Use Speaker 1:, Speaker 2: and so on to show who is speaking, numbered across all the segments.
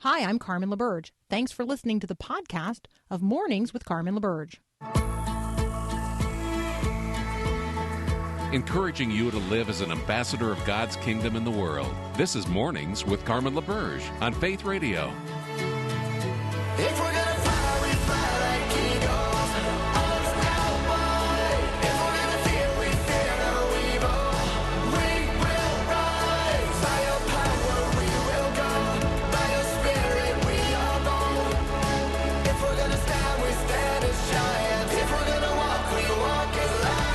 Speaker 1: Hi, I'm Carmen LaBerge. Thanks for listening to the podcast of Mornings with Carmen LaBerge.
Speaker 2: Encouraging you to live as an ambassador of God's kingdom in the world. This is Mornings with Carmen LaBerge on Faith Radio.
Speaker 3: If we're gonna fly, we fly like eagles. Cowboy. If we're gonna fear no evil. We will rise. By your power we will go. By your spirit we are bold. If we're gonna stand, we stand as giants. If we're gonna walk, we walk as lions.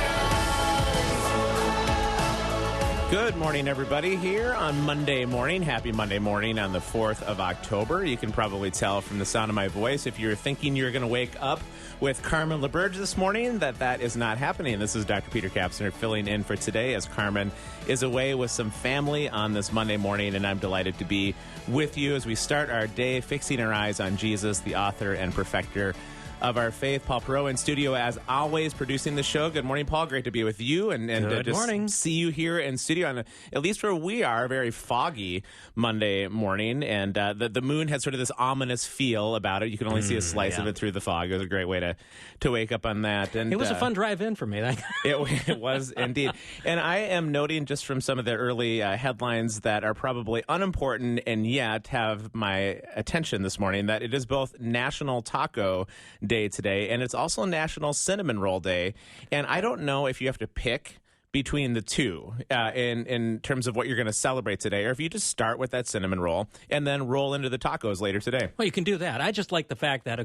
Speaker 4: Good morning, everybody, here on Monday morning. Happy Monday morning on the 4th of October. You can probably tell from the sound of my voice, if you're thinking you're going to wake up with Carmen LaBerge this morning, that is not happening. This is Dr. Peter Kapsner filling in for today as Carmen is away with some family on this Monday morning, and I'm delighted to be with you as we start our day fixing our eyes on Jesus, the author and perfecter of our faith. Paul Perot in studio, as always, producing the show. Good morning, Paul. Great to be with you and
Speaker 5: Good
Speaker 4: just
Speaker 5: morning.
Speaker 4: see you here in studio on at least where we are, a very foggy Monday morning. And the moon has sort of this ominous feel about it. You can only see a slice of it through the fog. It was a great way to wake up on that. And
Speaker 5: It was a fun drive in for me.
Speaker 4: it was indeed. And I am noting just from some of the early headlines that are probably unimportant and yet have my attention this morning that it is both National Taco Day today and it's also National Cinnamon Roll Day. And I don't know if you have to pick between the two in terms of what you're going to celebrate today, or if you just start with that cinnamon roll and then roll into the tacos later today.
Speaker 5: Well, you can do that. I just like the fact that,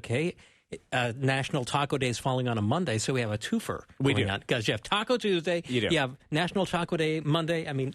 Speaker 5: National Taco Day is falling on a Monday, so we have a twofer.
Speaker 4: We do.
Speaker 5: Because you have Taco Tuesday,
Speaker 4: You do.
Speaker 5: you have National Taco Day Monday. I mean,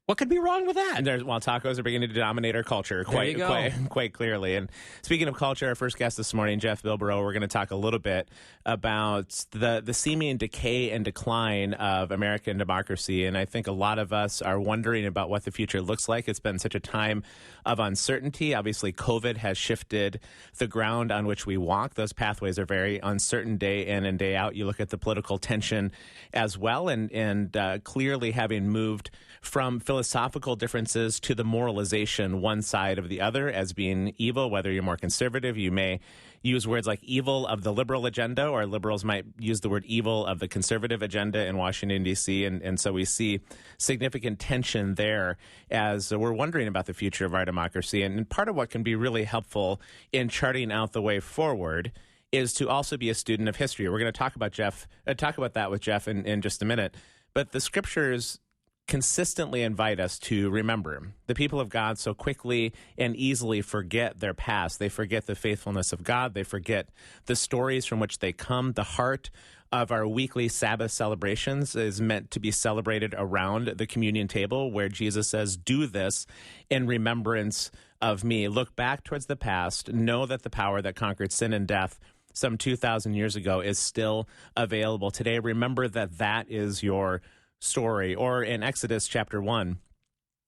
Speaker 5: what could be wrong with that?
Speaker 4: And tacos are beginning to dominate our culture quite clearly. And speaking of culture, our first guest this morning, Jeff Bilbrough, we're going to talk a little bit about the seeming decay and decline of American democracy. And I think a lot of us are wondering about what the future looks like. It's been such a time of uncertainty. Obviously, COVID has shifted the ground on which we walk. Those pathways are very uncertain day in and day out. You look at the political tension as well, and clearly having moved from philosophical differences to the moralization, one side of the other as being evil. Whether you're more conservative, you may use words like evil of the liberal agenda, or liberals might use the word evil of the conservative agenda in Washington, D.C. And so we see significant tension there as we're wondering about the future of our democracy. And part of what can be really helpful in charting out the way forward is to also be a student of history. We're going to talk about that with Jeff in just a minute. But the scriptures consistently invite us to remember. The people of God so quickly and easily forget their past. They forget the faithfulness of God. They forget the stories from which they come. The heart of our weekly Sabbath celebrations is meant to be celebrated around the communion table, where Jesus says, "Do this in remembrance of me." Look back towards the past. Know that the power that conquered sin and death some 2,000 years ago is still available today. Remember that is your story. Or in Exodus chapter 1,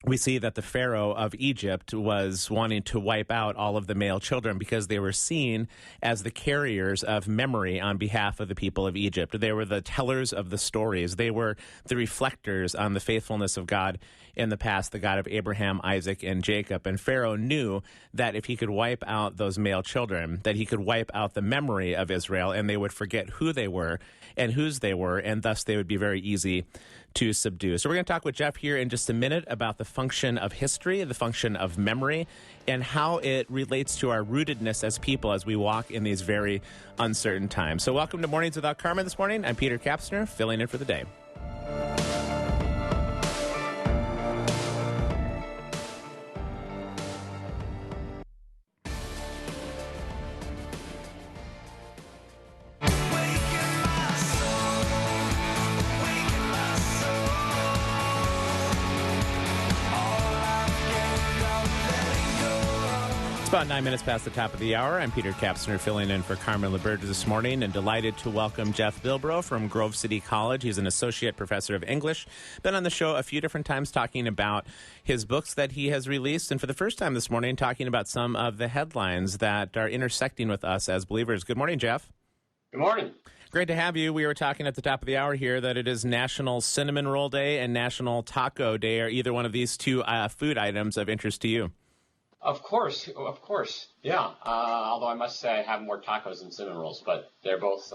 Speaker 4: we see that the Pharaoh of Egypt was wanting to wipe out all of the male children because they were seen as the carriers of memory on behalf of the people of Egypt. They were the tellers of the stories. They were the reflectors on the faithfulness of God in the past, the God of Abraham, Isaac, and Jacob. And Pharaoh knew that if he could wipe out those male children, that he could wipe out the memory of Israel, and they would forget who they were and whose they were, and thus they would be very easy to subdue. So we're going to talk with Jeff here in just a minute about the function of history, the function of memory, and how it relates to our rootedness as people as we walk in these very uncertain times. So welcome to Mornings Without Carmen this morning. I'm Peter Kapsner, filling in for the day. About 9 minutes past the top of the hour. I'm Peter Kapsner, filling in for Carmen LaBerge this morning, and delighted to welcome Jeff Bilbrough from Grove City College. He's an associate professor of English. Been on the show a few different times talking about his books that he has released, and for the first time this morning talking about some of the headlines that are intersecting with us as believers. Good morning, Jeff.
Speaker 6: Good morning.
Speaker 4: Great to have you. We were talking at the top of the hour here that it is National Cinnamon Roll Day and National Taco Day. Are either one of these two food items of interest to you?
Speaker 6: Of course. Yeah. Although I must say I have more tacos than cinnamon rolls, but they're both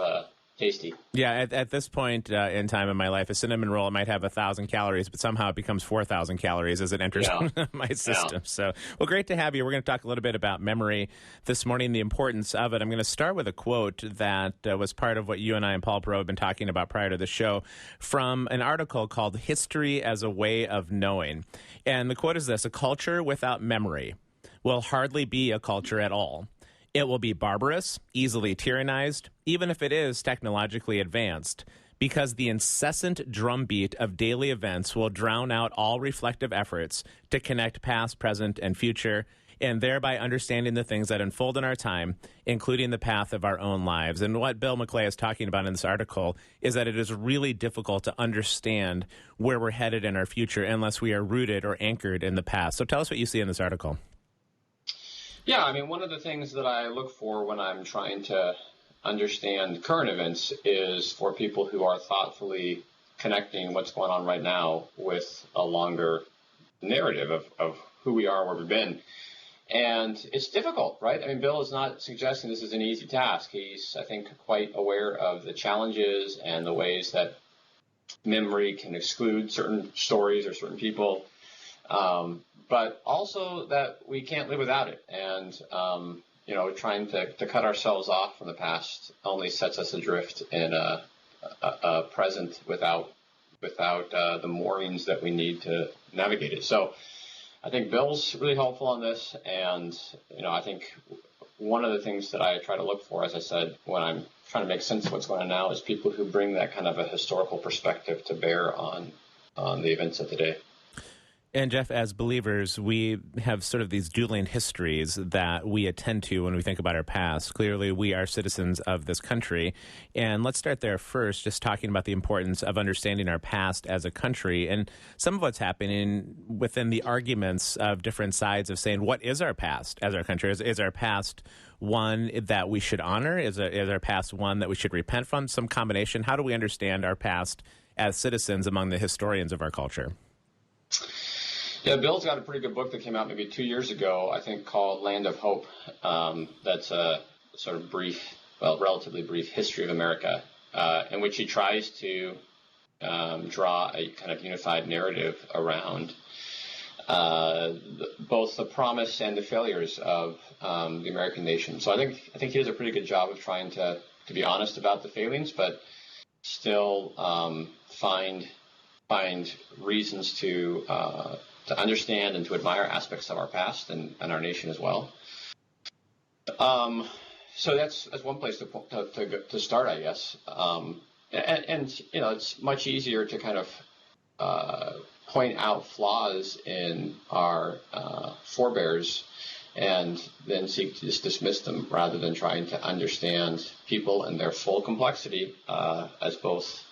Speaker 6: tasty.
Speaker 4: Yeah, at this point in time in my life, a cinnamon roll might have 1,000 calories, but somehow it becomes 4,000 calories as it enters my system. So, well, great to have you. We're going to talk a little bit about memory this morning, the importance of it. I'm going to start with a quote that was part of what you and I and Paul Perot have been talking about prior to the show from an article called History as a Way of Knowing. And the quote is this: "A culture without memory will hardly be a culture at all. It will be barbarous, easily tyrannized, even if it is technologically advanced, because the incessant drumbeat of daily events will drown out all reflective efforts to connect past, present, and future, and thereby understanding the things that unfold in our time, including the path of our own lives." And what Bill McClay is talking about in this article is that it is really difficult to understand where we're headed in our future unless we are rooted or anchored in the past. So tell us what you see in this article.
Speaker 6: Yeah, I mean, one of the things that I look for when I'm trying to understand current events is for people who are thoughtfully connecting what's going on right now with a longer narrative of who we are, where we've been. And it's difficult, right? I mean, Bill is not suggesting this is an easy task. He's, I think, quite aware of the challenges and the ways that memory can exclude certain stories or certain people. But also that we can't live without it. And, trying to cut ourselves off from the past only sets us adrift in a present without the moorings that we need to navigate it. So I think Bill's really helpful on this. And, I think one of the things that I try to look for, as I said, when I'm trying to make sense of what's going on now, is people who bring that kind of a historical perspective to bear on the events of the day.
Speaker 4: And Jeff, as believers, we have sort of these dueling histories that we attend to when we think about our past. Clearly, we are citizens of this country. And let's start there first, just talking about the importance of understanding our past as a country and some of what's happening within the arguments of different sides of saying, what is our past as our country? Is our past one that we should honor? Is our past one that we should repent from? Some combination? How do we understand our past as citizens among the historians of our culture?
Speaker 6: Yeah, Bill's got a pretty good book that came out maybe 2 years ago, I think, called Land of Hope. That's a sort of relatively brief history of America, in which he tries to draw a kind of unified narrative around both the promise and the failures of the American nation. So I think he does a pretty good job of trying to be honest about the failings, but still find reasons to understand and to admire aspects of our past and our nation as well. So that's one place to start, I guess. And it's much easier to kind of point out flaws in our forebears and then seek to just dismiss them rather than trying to understand people and their full complexity as both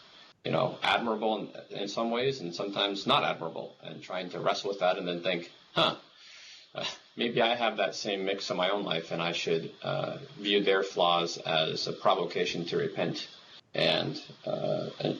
Speaker 6: admirable in some ways and sometimes not admirable, and trying to wrestle with that and then think, maybe I have that same mix in my own life and I should view their flaws as a provocation to repent and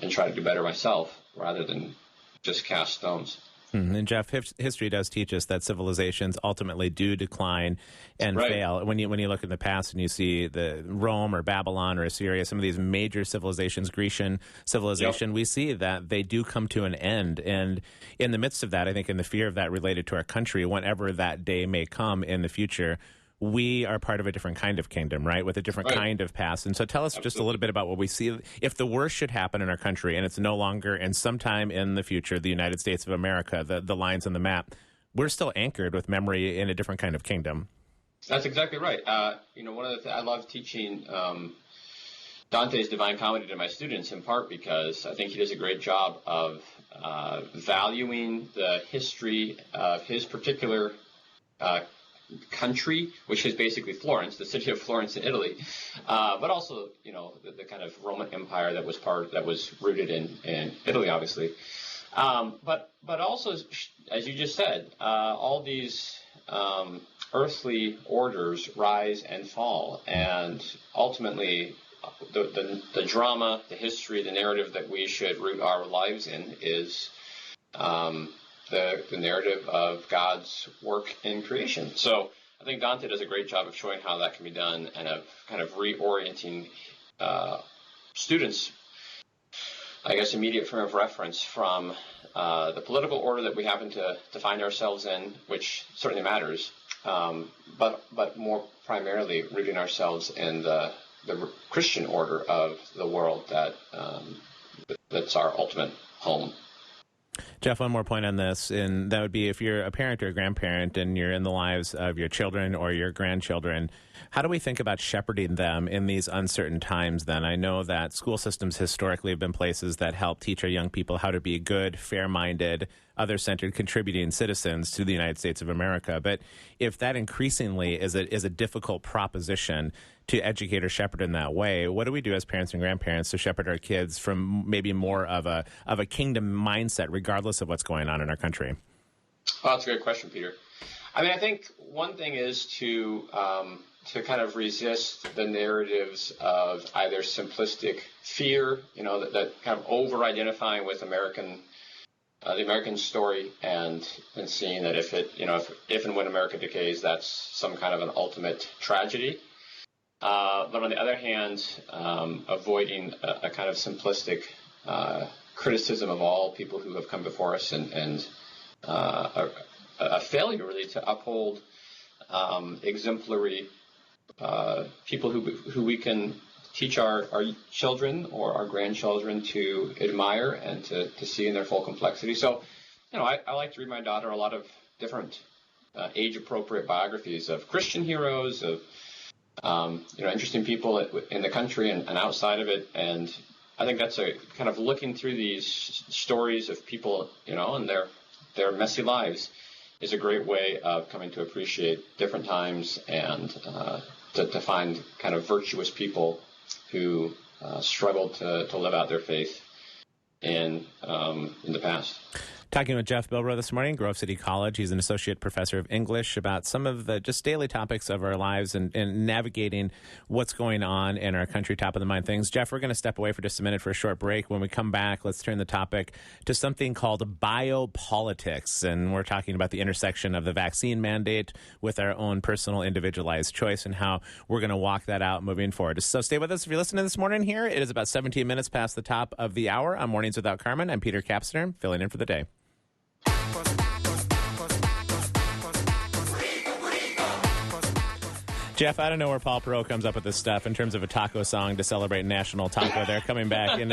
Speaker 6: try to do better myself rather than just cast stones.
Speaker 4: And Jeff, history does teach us that civilizations ultimately do decline and fail. When you look in the past and you see the Rome or Babylon or Assyria, some of these major civilizations, Grecian civilization, we see that they do come to an end. And in the midst of that, I think in the fear of that related to our country, whenever that day may come in the future, we are part of a different kind of kingdom, right, with a different kind of past. And so tell us just a little bit about what we see. If the worst should happen in our country and it's no longer, and sometime in the future, the United States of America, the lines on the map, we're still anchored with memory in a different kind of kingdom.
Speaker 6: That's exactly right. One of the things I love teaching Dante's Divine Comedy to my students, in part because I think he does a great job of valuing the history of his particular country, which is basically Florence, the city of Florence in Italy, but also, the kind of Roman Empire that was rooted in Italy, obviously. But also, as you just said, all these earthly orders rise and fall, and ultimately, the drama, the history, the narrative that we should root our lives in is the narrative of God's work in creation. So I think Dante does a great job of showing how that can be done and of kind of reorienting students, I guess, immediate frame of reference from the political order that we happen to find ourselves in, which certainly matters, but more primarily rooting ourselves in the Christian order of the world that's our ultimate home.
Speaker 4: Jeff, one more point on this, and that would be if you're a parent or a grandparent and you're in the lives of your children or your grandchildren, how do we think about shepherding them in these uncertain times then? I know that school systems historically have been places that help teach our young people how to be good, fair-minded, other-centered, contributing citizens to the United States of America. But if that increasingly is a difficult proposition to educate or shepherd in that way, what do we do as parents and grandparents to shepherd our kids from maybe more of a kingdom mindset, regardless of what's going on in our country?
Speaker 6: Well, that's a great question, Peter. I mean, I think one thing is to kind of resist the narratives of either simplistic fear, that kind of over-identifying with the American story and seeing that if and when America decays, that's some kind of an ultimate tragedy. But on the other hand, avoiding a kind of simplistic criticism of all people who have come before us and a failure really to uphold exemplary people who we can teach our children or our grandchildren to admire and to see in their full complexity. So, I like to read my daughter a lot of different age-appropriate biographies of Christian heroes, of interesting people in the country and outside of it. And I think that's a kind of looking through these stories of people, and their messy lives is a great way of coming to appreciate different times and to find kind of virtuous people who struggled to live out their faith in the past.
Speaker 4: Talking with Jeff Bilbrough this morning, Grove City College. He's an associate professor of English about some of the just daily topics of our lives and navigating what's going on in our country, top of the mind things. Jeff, we're going to step away for just a minute for a short break. When we come back, let's turn the topic to something called biopolitics. And we're talking about the intersection of the vaccine mandate with our own personal individualized choice and how we're going to walk that out moving forward. So stay with us if you're listening this morning here. It is about 17 minutes past the top of the hour on Mornings Without Carmen. I'm Peter Kapsner, filling in for the day. Jeff, I don't know where Paul Perot comes up with this stuff in terms of a taco song to celebrate National Taco. They're coming back. And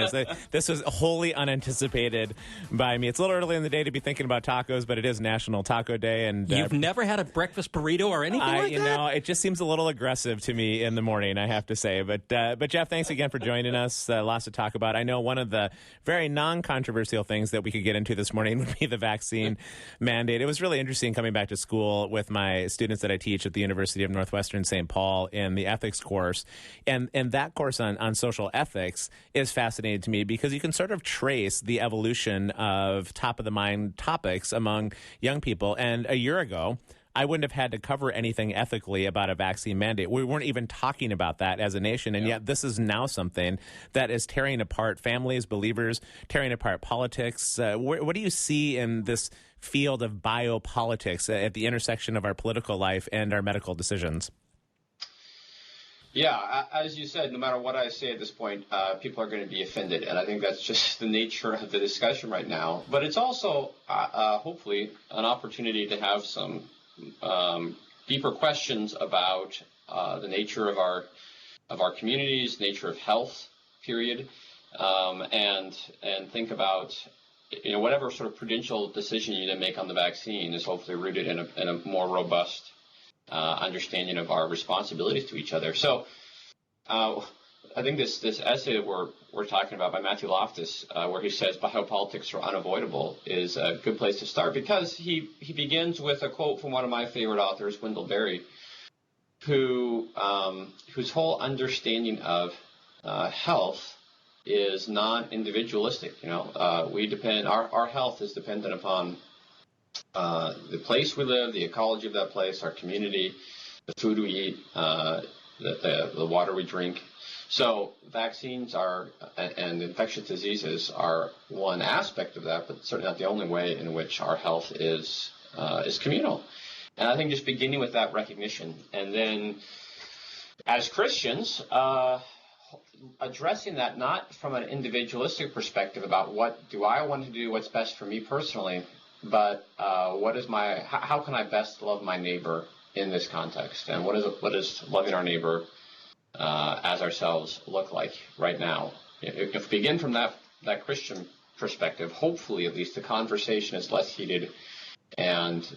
Speaker 4: this was wholly unanticipated by me. It's a little early in the day to be thinking about tacos, but it is National Taco Day. And
Speaker 5: you've never had a breakfast burrito or anything like that?
Speaker 4: It just seems a little aggressive to me in the morning, I have to say. But Jeff, thanks again for joining us. Lots to talk about. I know one of the very non-controversial things that we could get into this morning would be the vaccine mandate. It was really interesting coming back to school with my students that I teach at the University of Northwestern St. Paul in the ethics course. And that course on social ethics is fascinating to me because you can sort of trace the evolution of top-of-the-mind topics among young people. And a year ago, I wouldn't have had to cover anything ethically about a vaccine mandate. We weren't even talking about that as a nation, and yet this is now something that is tearing apart families, believers, tearing apart politics. What do you see in this field of biopolitics at the intersection of our political life and our medical decisions?
Speaker 6: Yeah, as you said, no matter what I say at this point, people are going to be offended. And I think that's just the nature of the discussion right now. But it's also, hopefully, an opportunity to have some deeper questions about the nature of our communities, nature of health, period, and think about whatever sort of prudential decision you then make on the vaccine is hopefully rooted in a more robust understanding of our responsibilities to each other. So I think this essay that we're talking about by Matthew Loftus, where he says biopolitics are unavoidable, is a good place to start because he begins with a quote from one of my favorite authors, Wendell Berry, whose whole understanding of health is non-individualistic. We depend, our health is dependent upon the place we live, the ecology of that place, our community, the food we eat, the water we drink. So vaccines and infectious diseases are one aspect of that, but certainly not the only way in which our health is communal. And I think just beginning with that recognition, and then as Christians, addressing that not from an individualistic perspective about what do I want to do, what's best for me personally, but how can I best love my neighbor in this context, and what does loving our neighbor as ourselves look like right now? If we begin from that Christian perspective, hopefully at least the conversation is less heated, and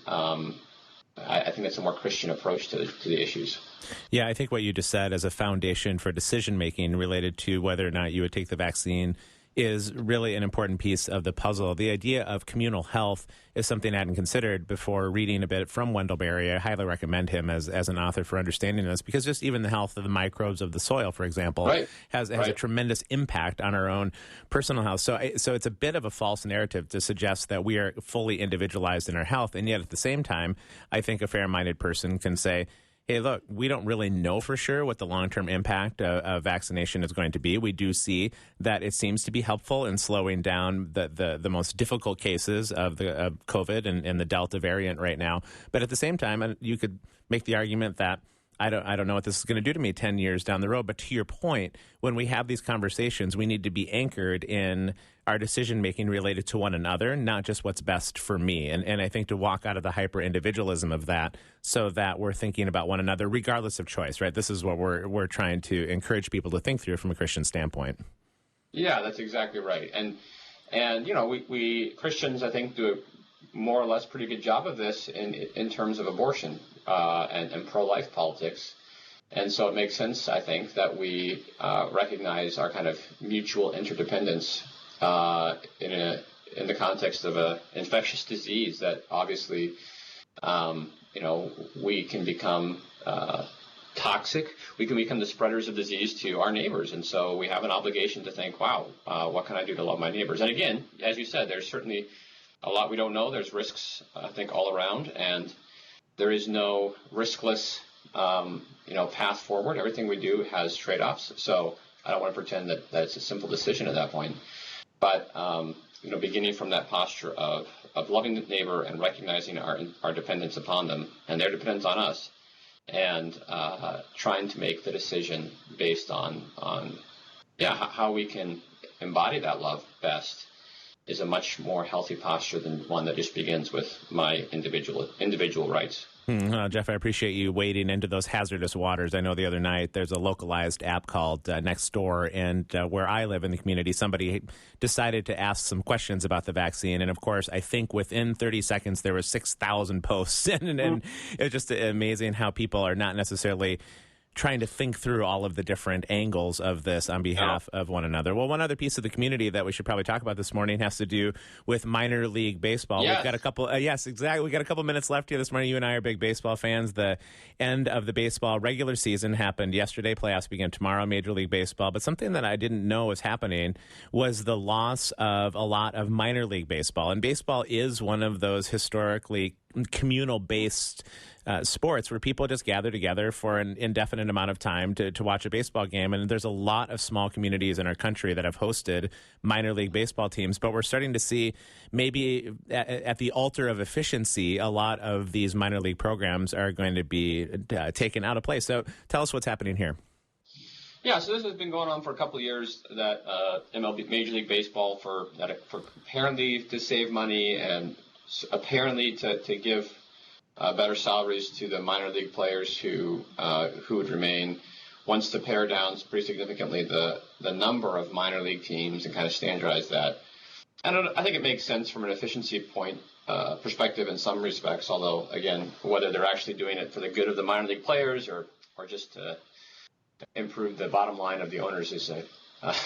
Speaker 6: I think that's a more Christian approach to the issues.
Speaker 4: Yeah, I think what you just said as a foundation for decision making related to whether or not you would take the vaccine is really an important piece of the puzzle. The idea of communal health is something I hadn't considered before reading a bit from Wendell Berry. I highly recommend him as an author for understanding this, because just even the health of the microbes of the soil, for example, has a tremendous impact on our own personal health. So it's a bit of a false narrative to suggest that we are fully individualized in our health. And yet at the same time, I think a fair-minded person can say, hey, look, we don't really know for sure what the long-term impact of vaccination is going to be. We do see that it seems to be helpful in slowing down the most difficult cases of COVID and the Delta variant right now. But at the same time, you could make the argument that I don't know what this is going to do to me 10 years down the road. But to your point, when we have these conversations, we need to be anchored in our decision-making related to one another, not just what's best for me. And I think to walk out of the hyper-individualism of that so that we're thinking about one another regardless of choice, right? This is what we're trying to encourage people to think through from a Christian standpoint.
Speaker 6: Yeah, that's exactly right. And you know, we Christians, I think, do a more or less pretty good job of this in terms of abortion and pro-life politics. And so it makes sense, I think, that we recognize our kind of mutual interdependence in the context of an infectious disease that obviously, we can become toxic. We can become the spreaders of disease to our neighbors. And so we have an obligation to think, wow, what can I do to love my neighbors? And again, as you said, there's certainly a lot we don't know. There's risks, I think, all around. And there is no riskless, path forward. Everything we do has trade-offs. So I don't want to pretend that it's a simple decision at that point. But, beginning from that posture of loving the neighbor and recognizing our dependence upon them and their dependence on us, and trying to make the decision based on how we can embody that love best is a much more healthy posture than one that just begins with my individual rights.
Speaker 4: Jeff, I appreciate you wading into those hazardous waters. I know the other night there's a localized app called Nextdoor, and where I live in the community, somebody decided to ask some questions about the vaccine. And of course, I think within 30 seconds, there were 6,000 posts. And it's just amazing how people are not necessarily trying to think through all of the different angles of this on behalf of one another. Well, one other piece of the community that we should probably talk about this morning has to do with minor league baseball.
Speaker 6: Yes.
Speaker 4: We've got a couple, yes, exactly. We got a couple minutes left here this morning. You and I are big baseball fans. The end of the baseball regular season happened yesterday. Playoffs begin tomorrow, Major League Baseball. But something that I didn't know was happening was the loss of a lot of minor league baseball. And baseball is one of those historically communal-based sports where people just gather together for an indefinite amount of time to watch a baseball game. And there's a lot of small communities in our country that have hosted minor league baseball teams. But we're starting to see maybe at the altar of efficiency, a lot of these minor league programs are going to be taken out of place. So tell us what's happening here.
Speaker 6: Yeah, so this has been going on for a couple of years, that MLB, Major League Baseball, for apparently to save money and apparently to give better salaries to the minor league players who would remain, wants to pare down pretty significantly the number of minor league teams and kind of standardize that. I think it makes sense from an efficiency perspective in some respects, although, again, whether they're actually doing it for the good of the minor league players or just to improve the bottom line of the owners is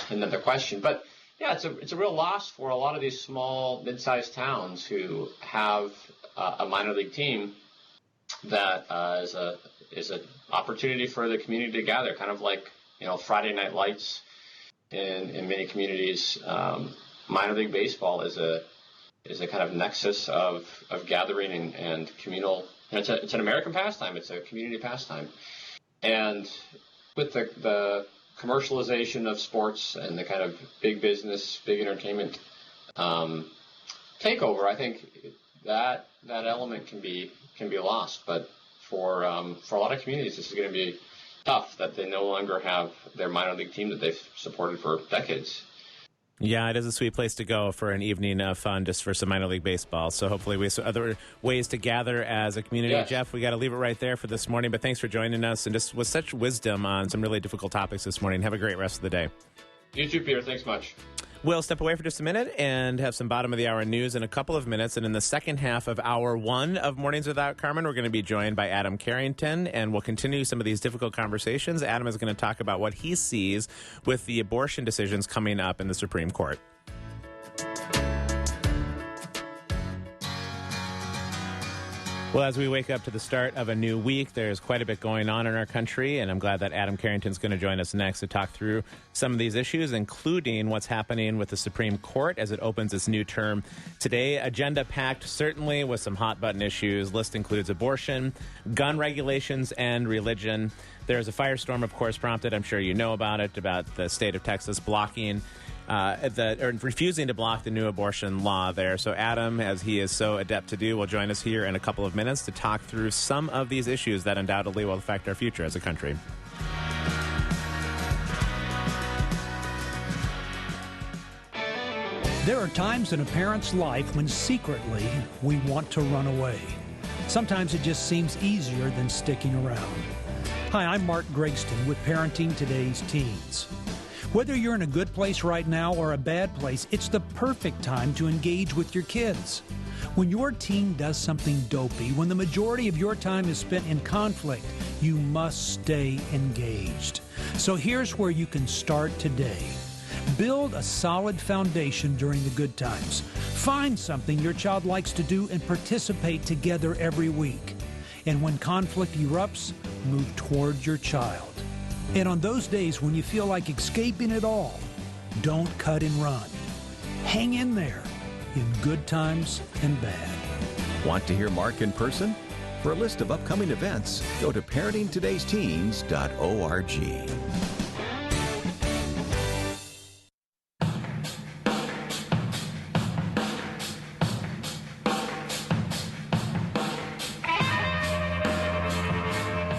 Speaker 6: another question. But yeah, it's a real loss for a lot of these small, mid-sized towns who have a minor league team that is an opportunity for the community to gather, kind of like Friday Night Lights in many communities. Minor league baseball is a kind of nexus of gathering and communal. It's an American pastime. It's a community pastime, and with the commercialization of sports and the kind of big business, big entertainment takeover, I think that element can be lost. But for a lot of communities, this is going to be tough, that they no longer have their minor league team that they've supported for decades.
Speaker 4: Yeah, it is a sweet place to go for an evening of fun, just for some minor league baseball. So hopefully we have other ways to gather as a community.
Speaker 6: Yes.
Speaker 4: Jeff, we got to leave it right there for this morning, but thanks for joining us and just with such wisdom on some really difficult topics this morning. Have a great rest of the day.
Speaker 6: You too, Peter. Thanks much.
Speaker 4: We'll step away for just a minute and have some bottom of the hour news in a couple of minutes. And in the second half of hour one of Mornings Without Carmen, we're going to be joined by Adam Carrington, and we'll continue some of these difficult conversations. Adam is going to talk about what he sees with the abortion decisions coming up in the Supreme Court. Well, as we wake up to the start of a new week, there's quite a bit going on in our country, and I'm glad that Adam Carrington's going to join us next to talk through some of these issues, including what's happening with the Supreme Court as it opens its new term today. Agenda packed, certainly, with some hot-button issues. List includes abortion, gun regulations, and religion. There's a firestorm, of course, prompted, I'm sure you know about it, about the state of Texas blocking refusing to block the new abortion law there. So Adam, as he is so adept to do, will join us here in a couple of minutes to talk through some of these issues that undoubtedly will affect our future as a country.
Speaker 7: There are times in a parent's life when secretly we want to run away. Sometimes it just seems easier than sticking around. Hi, I'm Mark Gregston with Parenting Today's Teens. Whether you're in a good place right now or a bad place, it's the perfect time to engage with your kids. When your teen does something dopey, when the majority of your time is spent in conflict, you must stay engaged. So here's where you can start today. Build a solid foundation during the good times. Find something your child likes to do and participate together every week. And when conflict erupts, move toward your child. And on those days when you feel like escaping it all, don't cut and run. Hang in there in good times and bad.
Speaker 8: Want to hear Mark in person? For a list of upcoming events, go to parentingtodaysteens.org.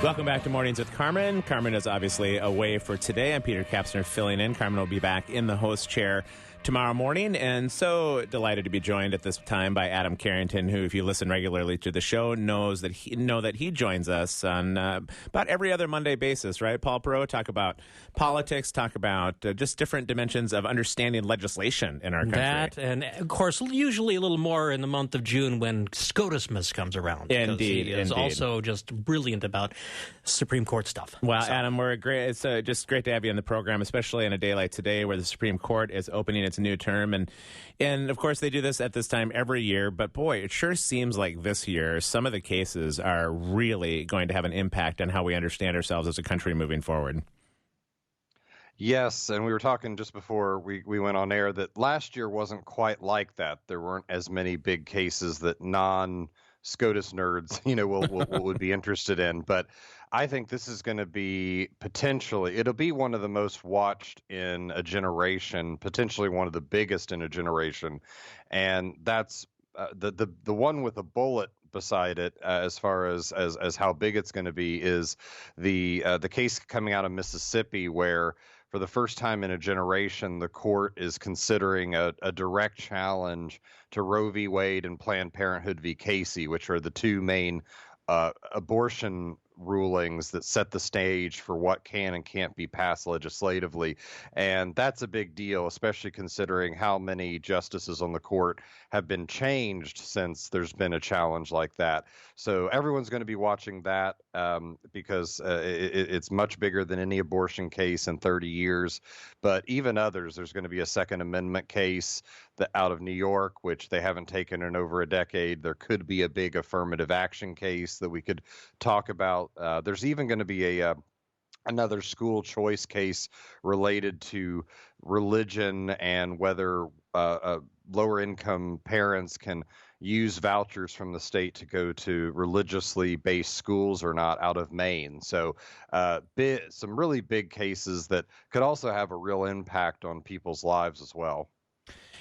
Speaker 4: Welcome back to Mornings with Carmen. Carmen is obviously away for today. I'm Peter Kapsner filling in. Carmen will be back in the host chair tomorrow morning, and so delighted to be joined at this time by Adam Carrington, who, if you listen regularly to the show, knows that he joins us on about every other Monday basis, right? Paul Perot, talk about politics, talk about just different dimensions of understanding legislation in our country.
Speaker 5: That, and of course, usually a little more in the month of June when SCOTUSmas comes around.
Speaker 4: Indeed,
Speaker 5: he is
Speaker 4: indeed.
Speaker 5: also just brilliant about Supreme Court stuff.
Speaker 4: Well, so. Adam, it's just great to have you on the program, especially on a day like today where the Supreme Court is opening its new term. And of course, they do this at this time every year. But boy, it sure seems like this year, some of the cases are really going to have an impact on how we understand ourselves as a country moving forward.
Speaker 9: Yes, and we were talking just before we went on air that last year wasn't quite like that. There weren't as many big cases that non-SCOTUS nerds, would be interested in. But I think this is going to be it'll be one of the most watched in a generation, potentially one of the biggest in a generation. And that's the one with a bullet beside it, as far as how big it's going to be, is the case coming out of Mississippi, where for the first time in a generation, the court is considering a direct challenge to Roe v. Wade and Planned Parenthood v. Casey, which are the two main abortion rulings that set the stage for what can and can't be passed legislatively. And that's a big deal, especially considering how many justices on the court have been changed since there's been a challenge like that. So everyone's going to be watching that because it's much bigger than any abortion case in 30 years. But even others, there's going to be a Second Amendment case out of New York, which they haven't taken in over a decade. There could be a big affirmative action case that we could talk about. There's even going to be another school choice case related to religion and whether lower income parents can use vouchers from the state to go to religiously based schools or not, out of Maine. So some really big cases that could also have a real impact on people's lives as well.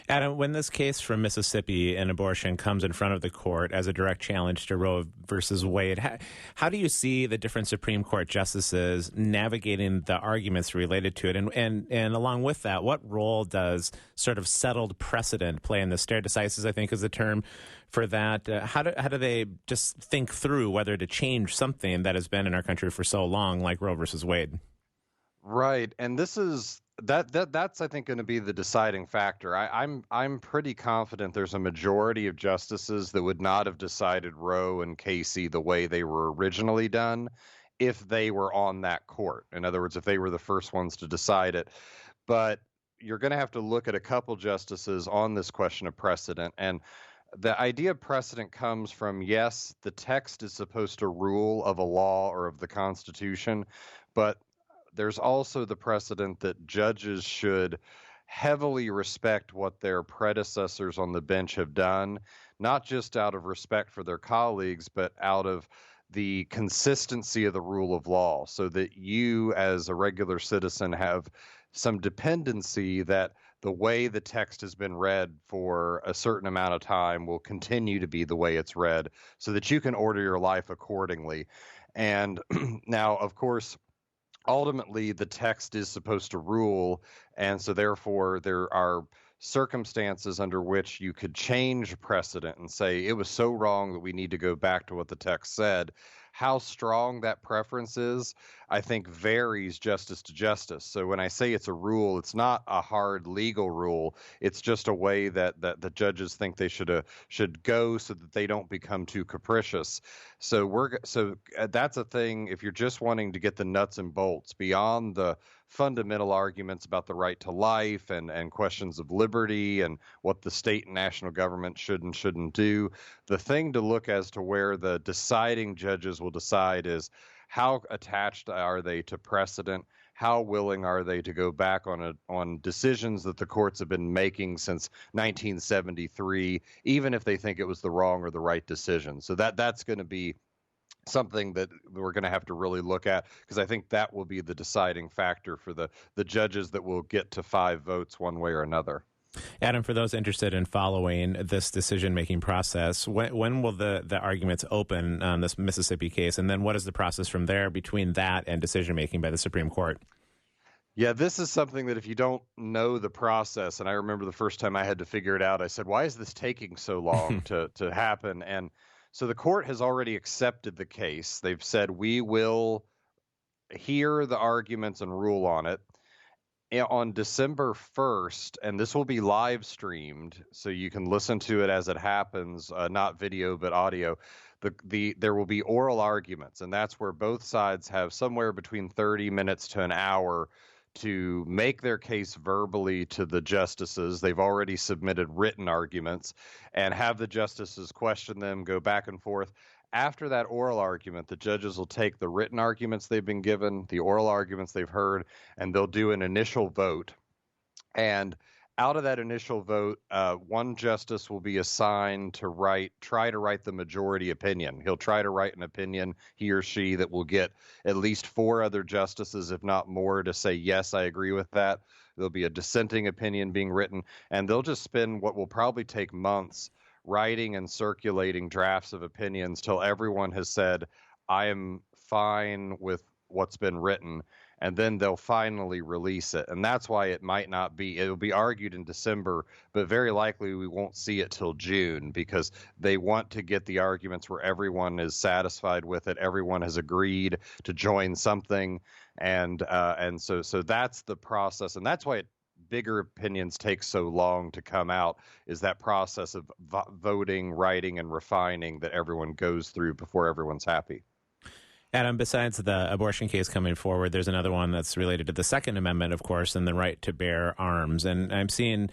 Speaker 4: Adam, when this case from Mississippi in abortion comes in front of the court as a direct challenge to Roe versus Wade, how do you see the different Supreme Court justices navigating the arguments related to it? And along with that, what role does sort of settled precedent play in this? Stare decisis, I think, is the term for that. How do they just think through whether to change something that has been in our country for so long, like Roe versus Wade?
Speaker 9: Right, and this is that's I think going to be the deciding factor. I'm pretty confident there's a majority of justices that would not have decided Roe and Casey the way they were originally done if they were on that court. In other words, if they were the first ones to decide it. But you're going to have to look at a couple justices on this question of precedent. And the idea of precedent comes from, yes, the text is supposed to rule of a law or of the Constitution, but there's also the precedent that judges should heavily respect what their predecessors on the bench have done, not just out of respect for their colleagues, but out of the consistency of the rule of law, so that you as a regular citizen have some dependency that the way the text has been read for a certain amount of time will continue to be the way it's read, so that you can order your life accordingly. And now, of course, ultimately the text is supposed to rule, and so therefore there are circumstances under which you could change precedent and say it was so wrong that we need to go back to what the text said. How strong that preference is, I think, varies justice to justice. So when I say it's a rule, it's not a hard legal rule. It's just a way that the judges think they should go so that they don't become too capricious. So that's a thing. If you're just wanting to get the nuts and bolts beyond the fundamental arguments about the right to life and questions of liberty and what the state and national government should and shouldn't do, the thing to look as to where the deciding judges will decide is how attached are they to precedent, how willing are they to go back on decisions that the courts have been making since 1973, even if they think it was the wrong or the right decision. So that's going to be something that we're going to have to really look at, because I think that will be the deciding factor for the judges that will get to 5 votes one way or another.
Speaker 4: Adam, for those interested in following this decision-making process, when will the arguments open on this Mississippi case? And then what is the process from there between that and decision-making by the Supreme Court?
Speaker 9: Yeah, this is something that if you don't know the process, and I remember the first time I had to figure it out, I said, why is this taking so long to happen? And so the court has already accepted the case. They've said, we will hear the arguments and rule on it on December 1st, and this will be live streamed, so you can listen to it as it happens, not video but audio. There will be oral arguments, and that's where both sides have somewhere between 30 minutes to an hour to make their case verbally to the justices. They've already submitted written arguments, and have the justices question them, go back and forth. After that oral argument, the judges will take the written arguments they've been given, the oral arguments they've heard, and they'll do an initial vote. And out of that initial vote, one justice will be assigned to try to write the majority opinion. He'll try to write an opinion, he or she, that will get at least 4 other justices, if not more, to say, yes, I agree with that. There'll be a dissenting opinion being written, and they'll just spend what will probably take months writing and circulating drafts of opinions till everyone has said, I am fine with what's been written, and then they'll finally release it. And that's why it'll be argued in December, but very likely we won't see it till June, because they want to get the arguments where everyone is satisfied with it, everyone has agreed to join something, and so that's the process, and that's why bigger opinions take so long to come out, is that process of voting, writing, and refining that everyone goes through before everyone's happy.
Speaker 4: Adam, besides the abortion case coming forward, there's another one that's related to the Second Amendment, of course, and the right to bear arms. And I'm seeing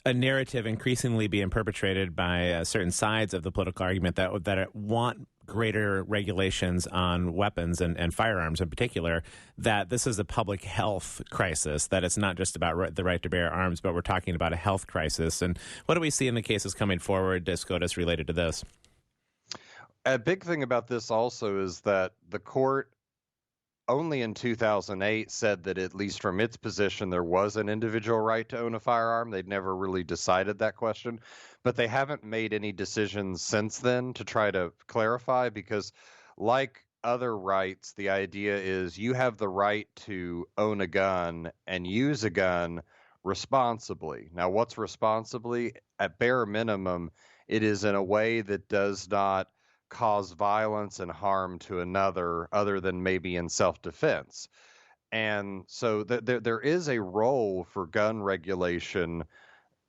Speaker 4: a narrative increasingly being perpetrated by certain sides of the political argument that want greater regulations on weapons and firearms in particular, that this is a public health crisis, that it's not just about the right to bear arms, but we're talking about a health crisis. And what do we see in the cases coming forward, SCOTUS, related to this?
Speaker 9: A big thing about this also is that the court only in 2008 said that, at least from its position, there was an individual right to own a firearm. They'd never really decided that question, but they haven't made any decisions since then to try to clarify, because like other rights, the idea is you have the right to own a gun and use a gun responsibly. Now, what's responsibly? At bare minimum, it is in a way that does not cause violence and harm to another, other than maybe in self-defense. And so there is a role for gun regulation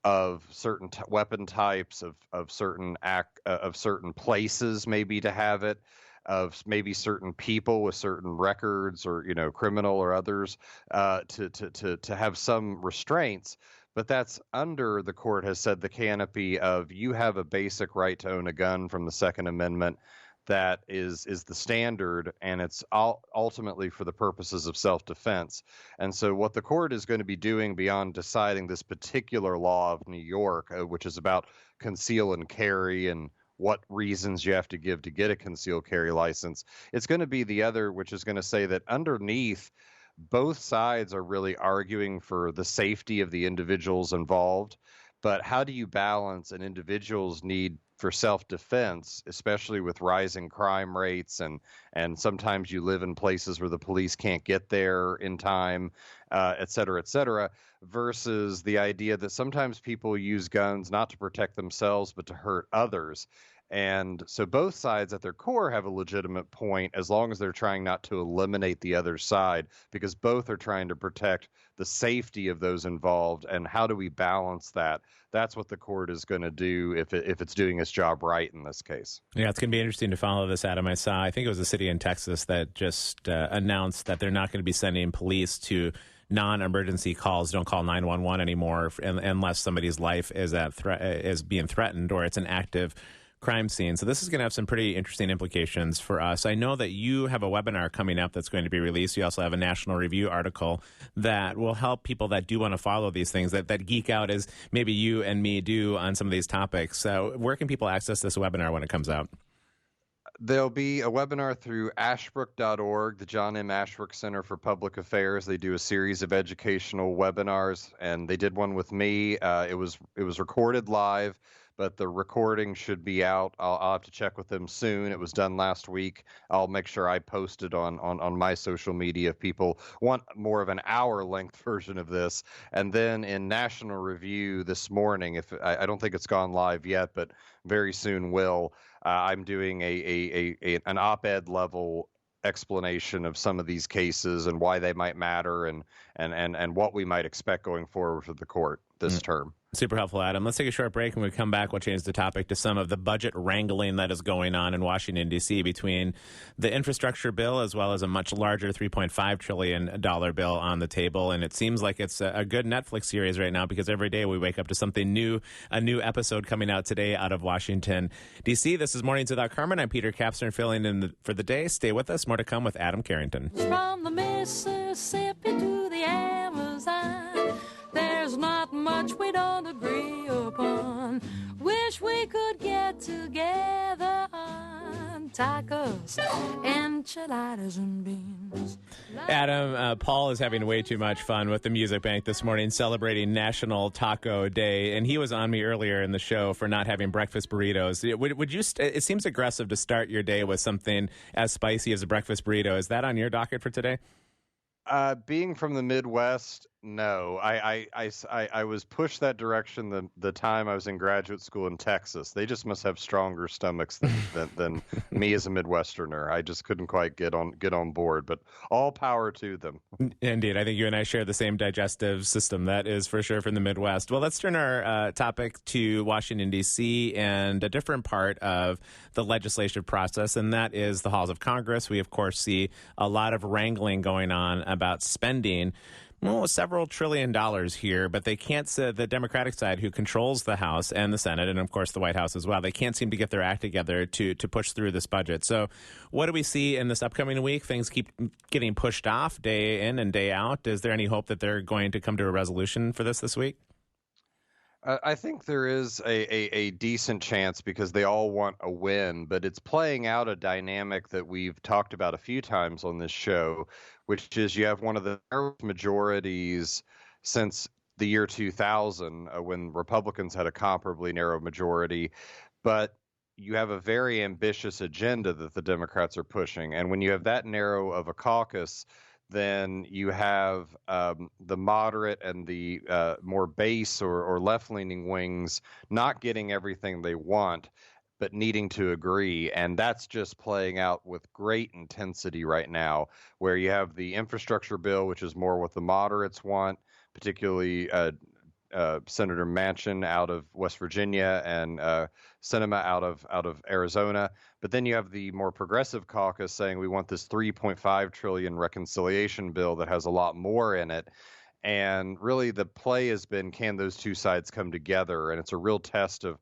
Speaker 9: of certain weapon types, of certain places, maybe to have it, of maybe certain people with certain records, or criminal or others, to have some restraints. But that's under, the court has said, the canopy of you have a basic right to own a gun from the Second Amendment that is the standard, and it's ultimately for the purposes of self-defense. And so what the court is going to be doing, beyond deciding this particular law of New York, which is about conceal and carry and what reasons you have to give to get a concealed carry license, it's going to be the other, which is going to say that underneath, both sides are really arguing for the safety of the individuals involved. But how do you balance an individual's need for self-defense, especially with rising crime rates, and sometimes you live in places where the police can't get there in time, et cetera, versus the idea that sometimes people use guns not to protect themselves, but to hurt others. And so both sides at their core have a legitimate point, as long as they're trying not to eliminate the other side, because both are trying to protect the safety of those involved. And how do we balance that? That's what the court is going to do if it's doing its job right in this case.
Speaker 4: Yeah, it's going to be interesting to follow this, Adam. I think it was a city in Texas that just announced that they're not going to be sending police to non-emergency calls. Don't call 911 anymore unless somebody's life is being threatened, or it's an active crime scene. So this is going to have some pretty interesting implications for us. I know that you have a webinar coming up that's going to be released. You also have a National Review article that will help people that do want to follow these things, that geek out as maybe you and me do on some of these topics. So where can people access this webinar when it comes out?
Speaker 9: There'll be a webinar through ashbrook.org, the John M. Ashbrook Center for Public Affairs. They do a series of educational webinars, and they did one with me. It was recorded live, but the recording should be out. I'll have to check with them soon. It was done last week. I'll make sure I post it on my social media if people want more of an hour-length version of this. And then in National Review this morning, I don't think it's gone live yet, but very soon will, I'm doing an op-ed level explanation of some of these cases and why they might matter, and what we might expect going forward for the court this term.
Speaker 4: Super helpful, Adam. Let's take a short break. When we come back, we'll change the topic to some of the budget wrangling that is going on in Washington, D.C. between the infrastructure bill as well as a much larger $3.5 trillion bill on the table. And it seems like it's a good Netflix series right now, because every day we wake up to something new, a new episode coming out today out of Washington, D.C. This is Mornings Without Carmen. I'm Peter Kapsner, filling in for the day. Stay with us. More to come with Adam Carrington.
Speaker 10: From the Mississippi to the Amazon, there's not much we don't agree upon. Wish we could get together on tacos, enchiladas, and beans.
Speaker 4: Adam, Paul is having way too much fun with the Music Bank this morning, celebrating National Taco Day, and he was on me earlier in the show for not having breakfast burritos. Would you? It seems aggressive to start your day with something as spicy as a breakfast burrito. Is that on your docket for today?
Speaker 9: Being from the Midwest, no. I was pushed that direction the time I was in graduate school in Texas. They just must have stronger stomachs than me as a Midwesterner. I just couldn't quite get on board, but all power to them.
Speaker 4: Indeed. I think you and I share the same digestive system. That is for sure from the Midwest. Well, let's turn our topic to Washington, D.C. and a different part of the legislative process, and that is the halls of Congress. We, of course, see a lot of wrangling going on about spending several $1 trillion here, but they can't say, the Democratic side, who controls the House and the Senate, and of course the White House as well, they can't seem to get their act together to push through this budget. So what do we see in this upcoming week? Things keep getting pushed off day in and day out. Is there any hope that they're going to come to a resolution for this week?
Speaker 9: I think there is a decent chance because they all want a win, but it's playing out a dynamic that we've talked about a few times on this show, which is you have one of the narrowest majorities since the year 2000, when Republicans had a comparably narrow majority, but you have a very ambitious agenda that the Democrats are pushing. And when you have that narrow of a caucus, then you have the moderate and the more base or left-leaning wings not getting everything they want, but needing to agree. And that's just playing out with great intensity right now, where you have the infrastructure bill, which is more what the moderates want, particularly Senator Manchin out of West Virginia and Sinema out of Arizona. But then you have the more progressive caucus saying we want this $3.5 trillion reconciliation bill that has a lot more in it. And really the play has been, can those two sides come together? And it's a real test of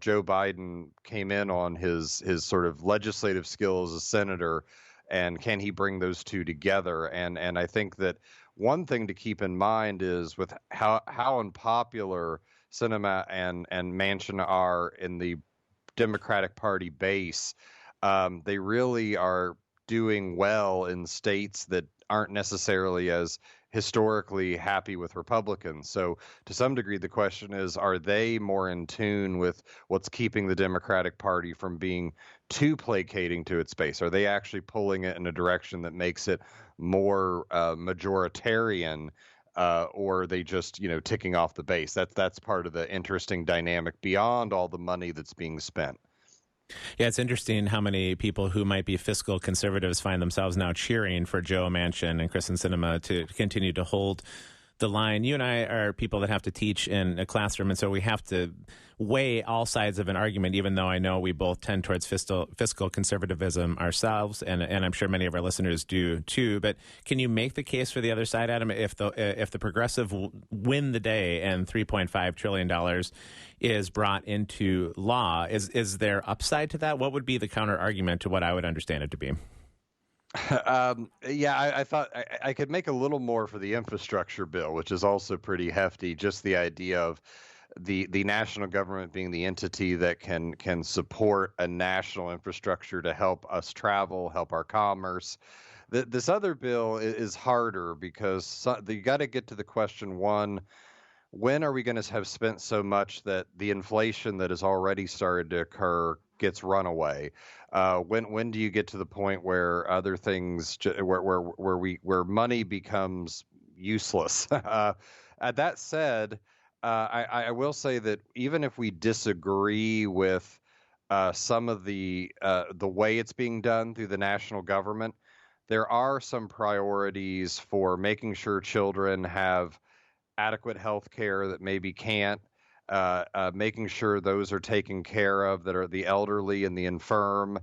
Speaker 9: Joe Biden came in on his sort of legislative skills as a senator, and can he bring those two together? And I think that one thing to keep in mind is with how unpopular Sinema and Manchin are in the Democratic Party base, they really are doing well in states that aren't necessarily as historically happy with Republicans. So to some degree, the question is, are they more in tune with what's keeping the Democratic Party from being too placating to its base? Are they actually pulling it in a direction that makes it more majoritarian, or are they just, ticking off the base? That's part of the interesting dynamic beyond all the money that's being spent.
Speaker 4: Yeah, it's interesting how many people who might be fiscal conservatives find themselves now cheering for Joe Manchin and Kristen Sinema to continue to hold the line. You and I are people that have to teach in a classroom, and so we have to weigh all sides of an argument, even though I know we both tend towards fiscal conservatism ourselves, and I'm sure many of our listeners do too. But can you make the case for the other side, Adam, if the progressive win the day and $3.5 trillion is brought into law, is there upside to that? What would be the counter argument to what I would understand it to be?
Speaker 9: I thought I could make a little more for the infrastructure bill, which is also pretty hefty. Just the idea of the national government being the entity that can support a national infrastructure to help us travel, help our commerce. This other bill is harder because you got to get to the question, one, when are we going to have spent so much that the inflation that has already started to occur gets run away? When do you get to the point where other things where money becomes useless? That said, I will say that even if we disagree with some of the way it's being done through the national government, there are some priorities for making sure children have adequate health care that maybe can't, making sure those are taken care of that are the elderly and the infirm.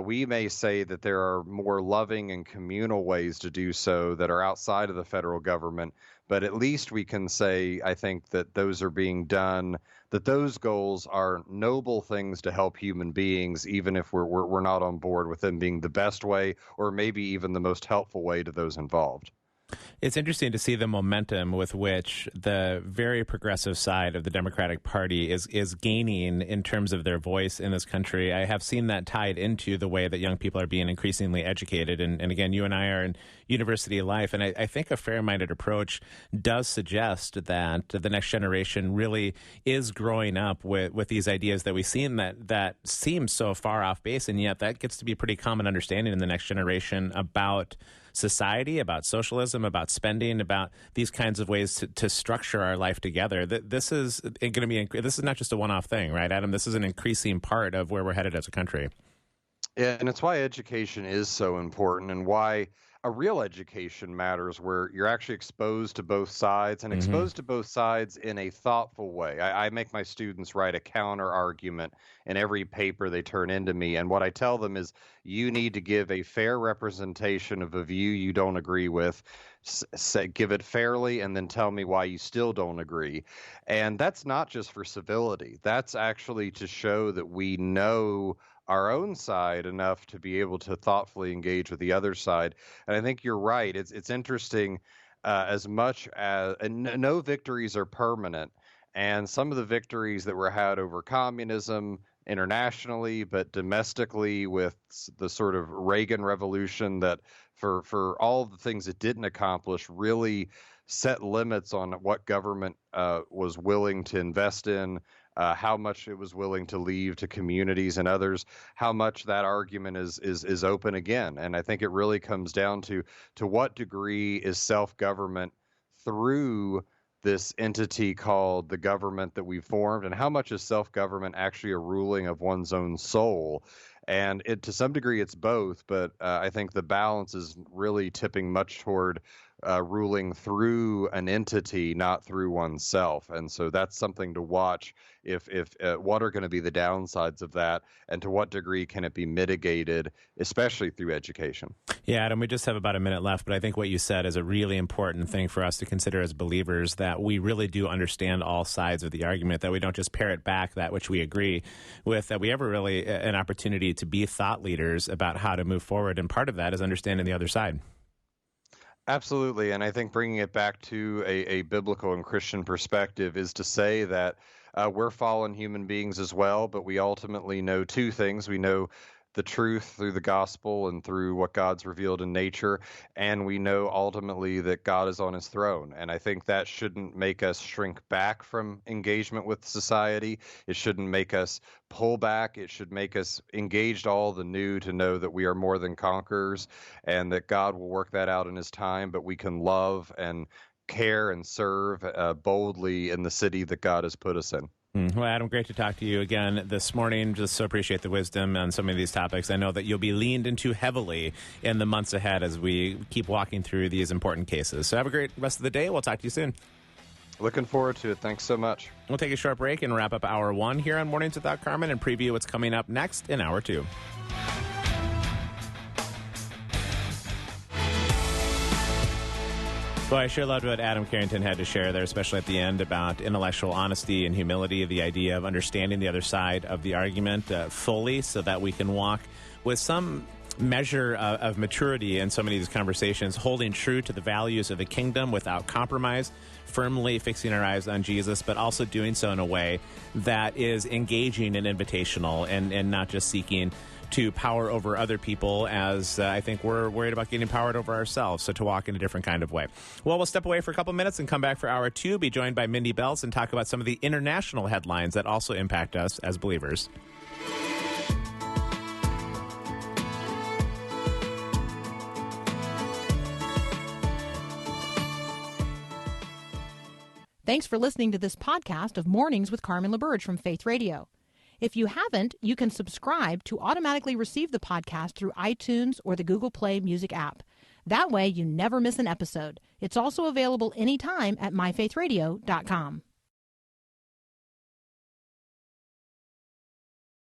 Speaker 9: We may say that there are more loving and communal ways to do so that are outside of the federal government, but at least we can say, I think, that those are being done, that those goals are noble things to help human beings, even if we're not on board with them being the best way or maybe even the most helpful way to those involved.
Speaker 4: It's interesting to see the momentum with which the very progressive side of the Democratic Party is gaining in terms of their voice in this country. I have seen that tied into the way that young people are being increasingly educated. And again, you and I are in university life, and I think a fair-minded approach does suggest that the next generation really is growing up with these ideas that we've seen that seem so far off base, and yet that gets to be pretty common understanding in the next generation about society, about socialism, about spending, about these kinds of ways to structure our life together. This is going to be, this is not just a one-off thing, right, Adam? This is an increasing part of where we're headed as a country.
Speaker 9: Yeah, and it's why education is so important and why a real education matters, where you're actually exposed to both sides and exposed to both sides in a thoughtful way. I make my students write a counter argument in every paper they turn into me. And what I tell them is you need to give a fair representation of a view you don't agree with, give it fairly, and then tell me why you still don't agree. And that's not just for civility. That's actually to show that we know our own side enough to be able to thoughtfully engage with the other side. And I think you're right. It's interesting, as much as, and no victories are permanent. And some of the victories that were had over communism internationally, but domestically with the sort of Reagan revolution that for all the things it didn't accomplish really set limits on what government was willing to invest in, how much it was willing to leave to communities and others, how much that argument is open again. And I think it really comes down to what degree is self-government through this entity called the government that we've formed, and how much is self-government actually a ruling of one's own soul. And to some degree, it's both, but I think the balance is really tipping much toward ruling through an entity, not through oneself. And so that's something to watch. If what are going to be the downsides of that, and to what degree can it be mitigated, especially through education?
Speaker 4: Yeah, Adam, we just have about a minute left, but I think what you said is a really important thing for us to consider as believers, that we really do understand all sides of the argument, that we don't just parrot back that which we agree with, that we have really an opportunity to be thought leaders about how to move forward. And part of that is understanding the other side.
Speaker 9: Absolutely. And I think bringing it back to a biblical and Christian perspective is to say that we're fallen human beings as well, but we ultimately know two things. We know the truth through the gospel and through what God's revealed in nature, and we know ultimately that God is on his throne. And I think that shouldn't make us shrink back from engagement with society. It shouldn't make us pull back. It should make us engaged all the new, to know that we are more than conquerors and that God will work that out in his time, but we can love and care and serve boldly in the city that God has put us in.
Speaker 4: Well, Adam, great to talk to you again this morning. Just so appreciate the wisdom on some of these topics. I know that you'll be leaned into heavily in the months ahead as we keep walking through these important cases. So have a great rest of the day. We'll talk to you soon.
Speaker 9: Looking forward to it. Thanks so much.
Speaker 4: We'll take a short break and wrap up Hour 1 here on Mornings Without Carmen and preview what's coming up next in Hour 2. Well, I sure loved what Adam Carrington had to share there, especially at the end about intellectual honesty and humility, the idea of understanding the other side of the argument fully so that we can walk with some measure of maturity in so many of these conversations, holding true to the values of the kingdom without compromise, firmly fixing our eyes on Jesus, but also doing so in a way that is engaging and invitational and not just seeking to power over other people, as I think we're worried about getting powered over ourselves, so to walk in a different kind of way. Well, we'll step away for a couple minutes and come back for Hour 2, be joined by Mindy Belz and talk about some of the international headlines that also impact us as believers.
Speaker 1: Thanks for listening to this podcast of Mornings with Carmen LaBerge from Faith Radio. If you haven't, you can subscribe to automatically receive the podcast through iTunes or the Google Play Music app. That way, you never miss an episode. It's also available anytime at myfaithradio.com.